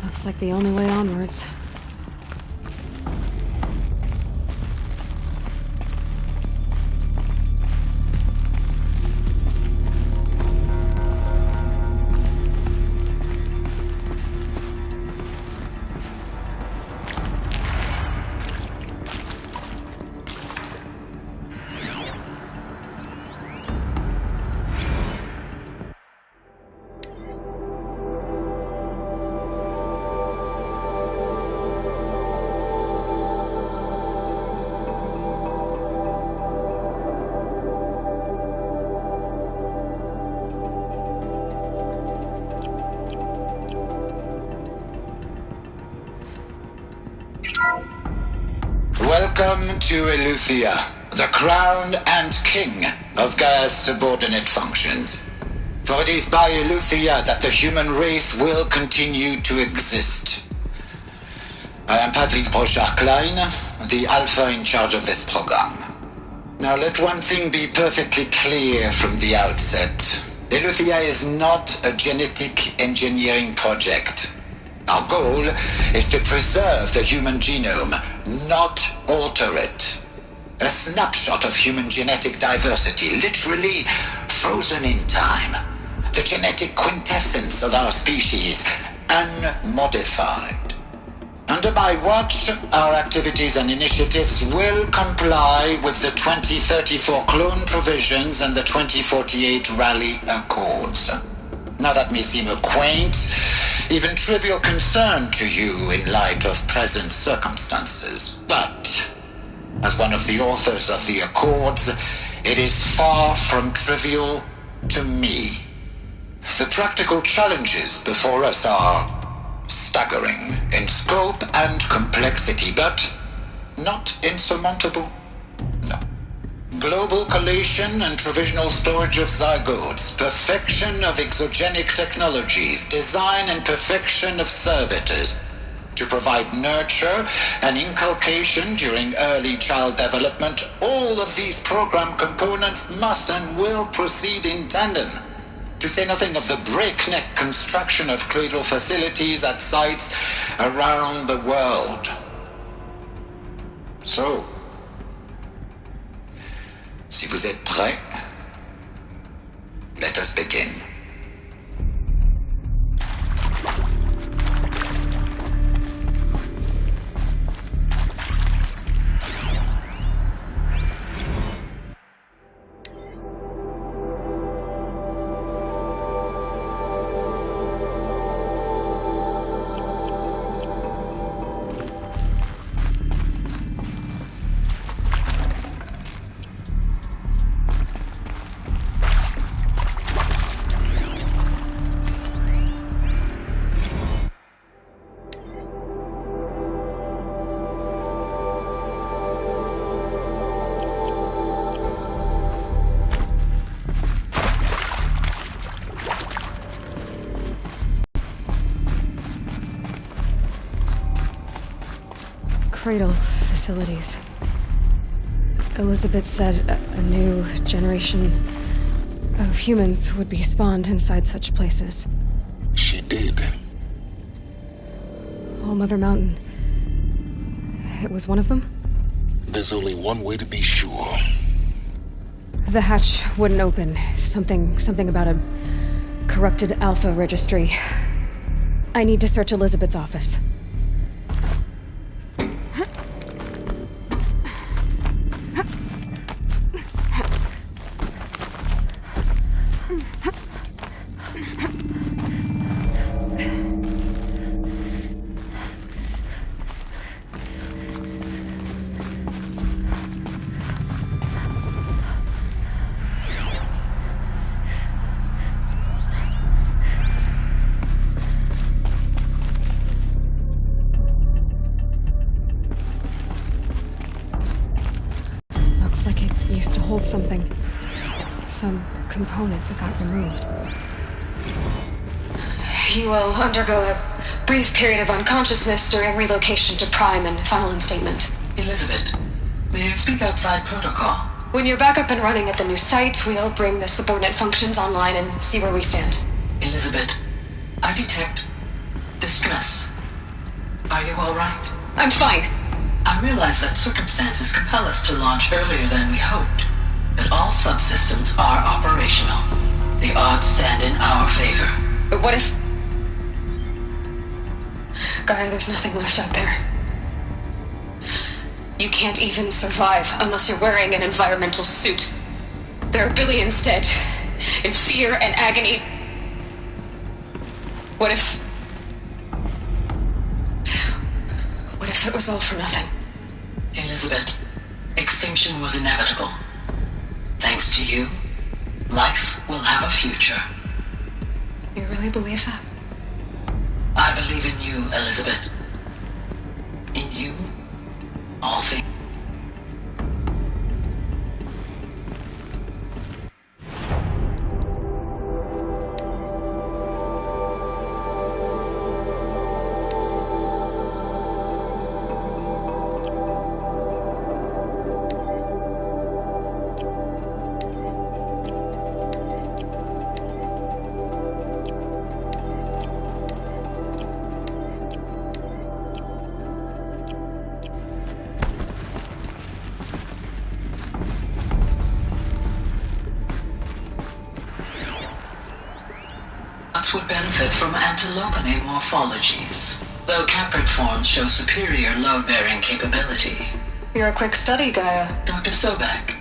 Looks like the only way onwards. Welcome to Eleuthia, the crown and king of Gaia's subordinate functions. For it is by Eleuthia that the human race will continue to exist. I am Patrick Brochard-Klein, the Alpha in charge of this program. Now let one thing be perfectly clear from the outset. Eleuthia is not a genetic engineering project. Our goal is to preserve the human genome, not alter it. A snapshot of human genetic diversity, literally frozen in time. The genetic quintessence of our species, unmodified. Under my watch, our activities and initiatives will comply with the 2034 clone provisions and the 2048 Raleigh Accords. Now that may seem a quaint, even trivial concern to you in light of present circumstances. But, as one of the authors of the Accords, it is far from trivial to me. The practical challenges before us are staggering in scope and complexity, but not insurmountable. No. Global collation and provisional storage of zygotes, perfection of exogenic technologies, design and perfection of servitors to provide nurture and inculcation during early child development. All of these program components must and will proceed in tandem, to say nothing of the breakneck construction of cradle facilities at sites around the world. So, si vous êtes prêts, let us begin. Cradle facilities. Elizabeth said a new generation of humans would be spawned inside such places. She did. All Mother Mountain. It was one of them? There's only one way to be sure. The hatch wouldn't open. Something about a corrupted Alpha registry. I need to search Elizabeth's office. Looks like it used to hold something. Some component that got removed. You will undergo a brief period of unconsciousness during relocation to Prime and final instatement. Elizabeth, may I speak outside protocol? When you're back up and running at the new site, we'll bring the subordinate functions online and see where we stand. Elizabeth, I detect distress. Are you all right? I'm fine. I realize that circumstances compel us to launch earlier than we hoped, but all subsystems are operational. The odds stand in our favor. But what if... Gaia, there's nothing left out there. You can't even survive unless you're wearing an environmental suit. There are billions dead, in fear and agony. What if it was all for nothing? Elizabeth, extinction was inevitable. Thanks to you, life will have a future. You really believe that? I believe in you, Elizabeth. In you, all things. Would benefit from antilopinae morphologies, though caprid forms show superior load-bearing capability. You're a quick study, Gaia. Dr. Sobek,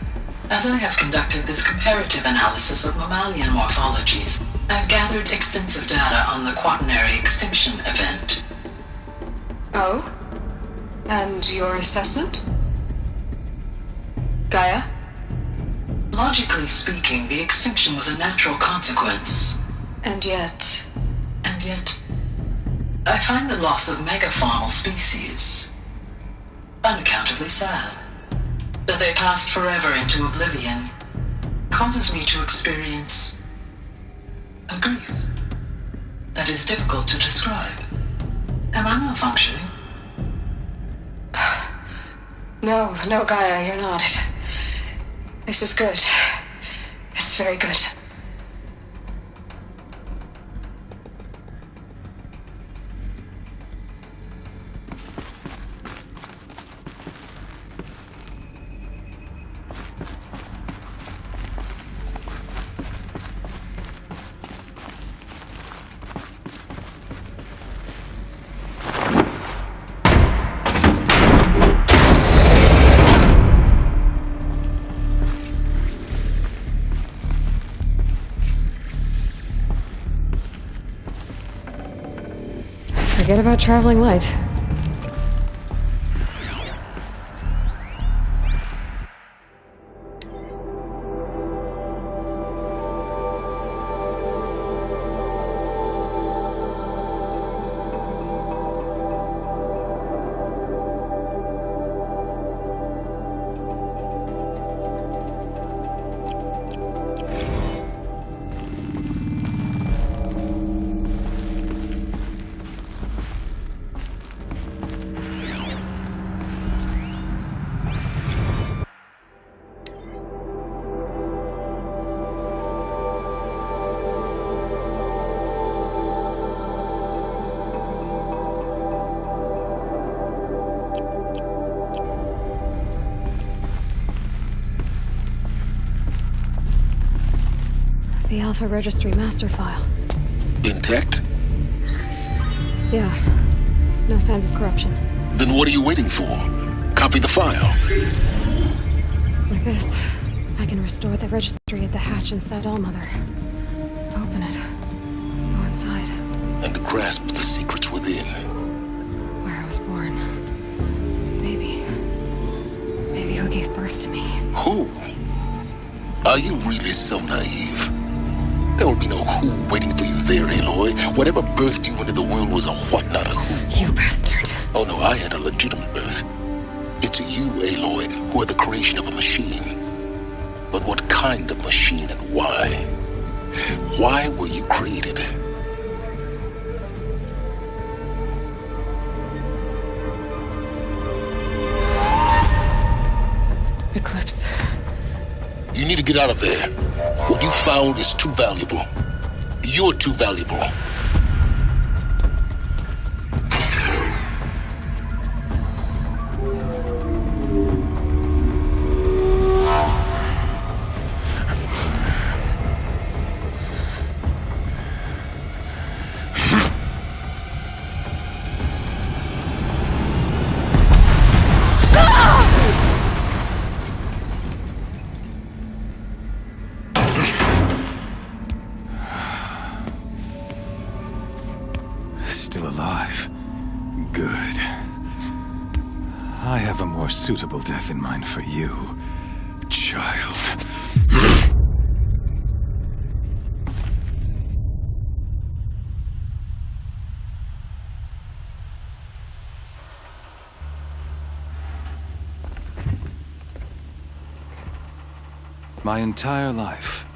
as I have conducted this comparative analysis of mammalian morphologies, I have gathered extensive data on the quaternary extinction event. Oh? And your assessment? Gaia? Logically speaking, the extinction was a natural consequence. And yet, I find the loss of megafaunal species unaccountably sad. That they passed forever into oblivion causes me to experience a grief that is difficult to describe. Am I malfunctioning? No, Gaia, you're not. This is good. It's very good. Forget about traveling light. The Alpha Registry master file. Intact? Yeah. No signs of corruption. Then what are you waiting for? Copy the file. With this, I can restore the registry at the hatch inside Allmother. Open it. Go inside. And grasp the secrets within. Where I was born. Maybe who gave birth to me. Who? Are you really so naive? There will be no who waiting for you there, Aloy. Whatever birthed you into the world was a what, not a who. You bastard. Oh no, I had a legitimate birth. It's you, Aloy, who are the creation of a machine. But what kind of machine and why? Why were you created? Eclipse. You need to get out of there. What you found is too valuable. You're too valuable. Good. I have a more suitable death in mind for you, child. My entire life,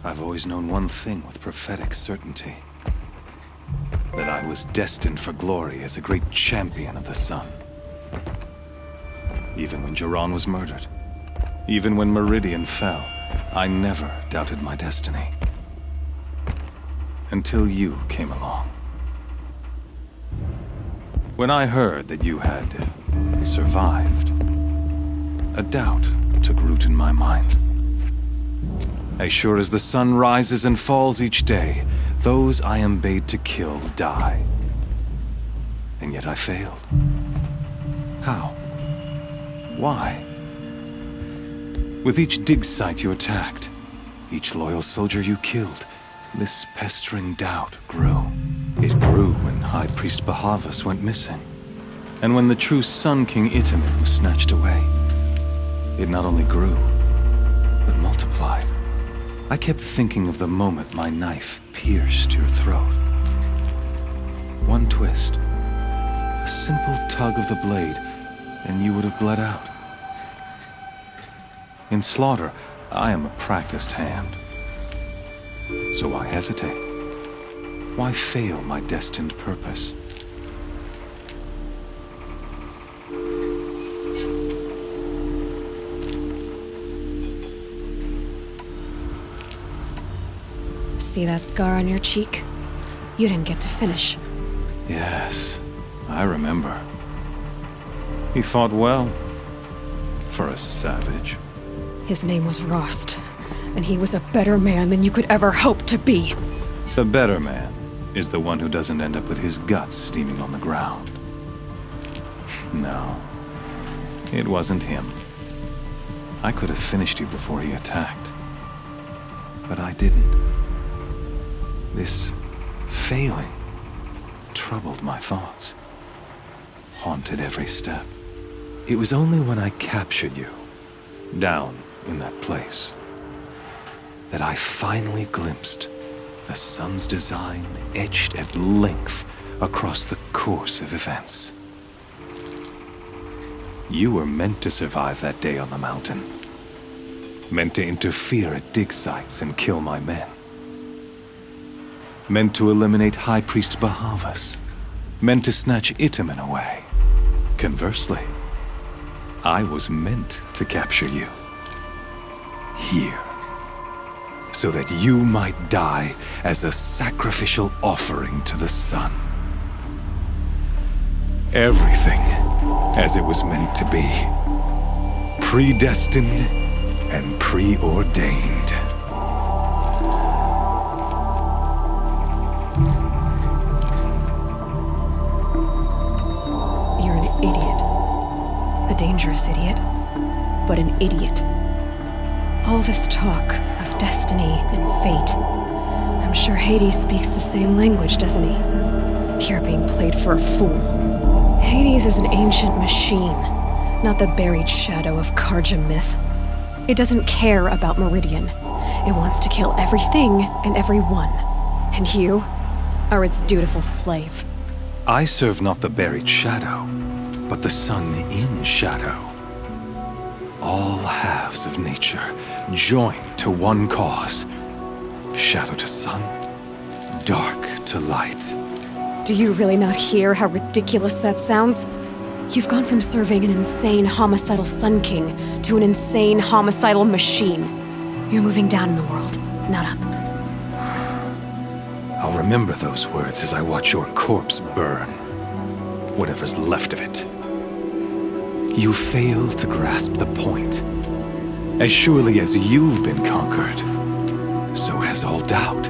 I've always known one thing with prophetic certainty. That I was destined for glory as a great champion of the sun. Even when Jiran was murdered, even when Meridian fell, I never doubted my destiny. Until you came along. When I heard that you had survived, a doubt took root in my mind. As sure as the sun rises and falls each day, those I am bade to kill die. And yet I failed. How? Why? With each dig site you attacked, each loyal soldier you killed, this pestering doubt grew. It grew when High Priest Bahavas went missing, and when the true Sun King Itamen was snatched away. It not only grew, but multiplied. I kept thinking of the moment my knife pierced your throat. One twist, a simple tug of the blade, and you would have bled out. In slaughter, I am a practiced hand. So why hesitate? Why fail my destined purpose? See that scar on your cheek? You didn't get to finish. Yes, I remember. He fought well. For a savage. His name was Rost, and he was a better man than you could ever hope to be. The better man is the one who doesn't end up with his guts steaming on the ground. No, it wasn't him. I could have finished you before he attacked. But I didn't. This failing troubled my thoughts, haunted every step. It was only when I captured you, down in that place, that I finally glimpsed the sun's design etched at length across the course of events. You were meant to survive that day on the mountain. Meant to interfere at dig sites and kill my men. Meant to eliminate High Priest Bahavas. Meant to snatch Itamen away. Conversely, I was meant to capture you. Here. So that you might die as a sacrificial offering to the sun. Everything as it was meant to be. Predestined and preordained. You're an idiot. A dangerous idiot, but an idiot. All this talk of destiny and fate. I'm sure Hades speaks the same language, doesn't he? You're being played for a fool. Hades is an ancient machine, not the buried shadow of Karja myth. It doesn't care about Meridian. It wants to kill everything and everyone. And you are its dutiful slave. I serve not the buried shadow, but the sun in shadow. All halves of nature joined to one cause. Shadow to sun, dark to light. Do you really not hear how ridiculous that sounds? You've gone from serving an insane homicidal Sun King to an insane homicidal machine. You're moving down in the world, not up. I'll remember those words as I watch your corpse burn. Whatever's left of it. You fail to grasp the point. As surely as you've been conquered, so has all doubt.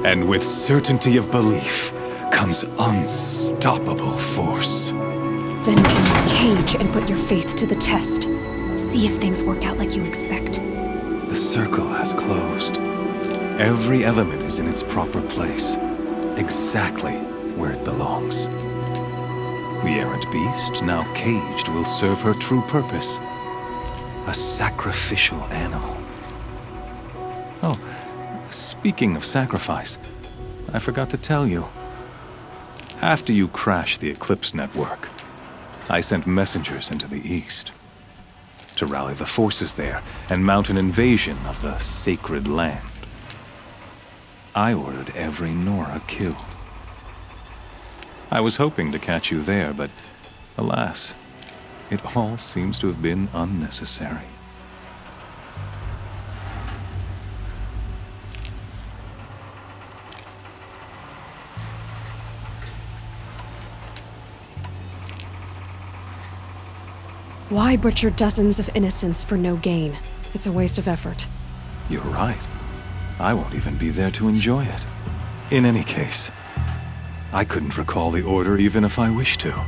And with certainty of belief comes unstoppable force. Then use Cage and put your faith to the test. See if things work out like you expect. The circle has closed. Every element is in its proper place, exactly where it belongs. The errant beast, now caged, will serve her true purpose. A sacrificial animal. Oh, speaking of sacrifice, I forgot to tell you. After you crashed the Eclipse network, I sent messengers into the east to rally the forces there and mount an invasion of the sacred land. I ordered every Nora killed. I was hoping to catch you there, but alas, it all seems to have been unnecessary. Why butcher dozens of innocents for no gain? It's a waste of effort. You're right. I won't even be there to enjoy it. In any case, I couldn't recall the order even if I wished to.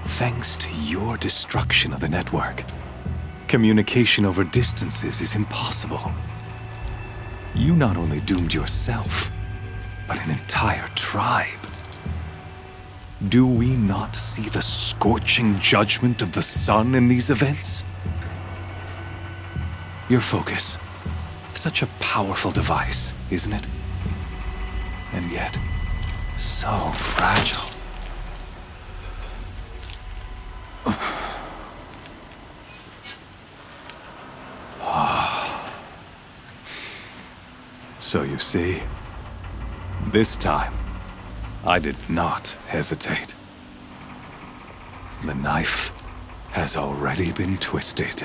Thanks to your destruction of the network, communication over distances is impossible. You not only doomed yourself, but an entire tribe. Do we not see the scorching judgment of the sun in these events? Your focus. Such a powerful device, isn't it? And yet, so fragile. So you see, this time, I did not hesitate. The knife has already been twisted.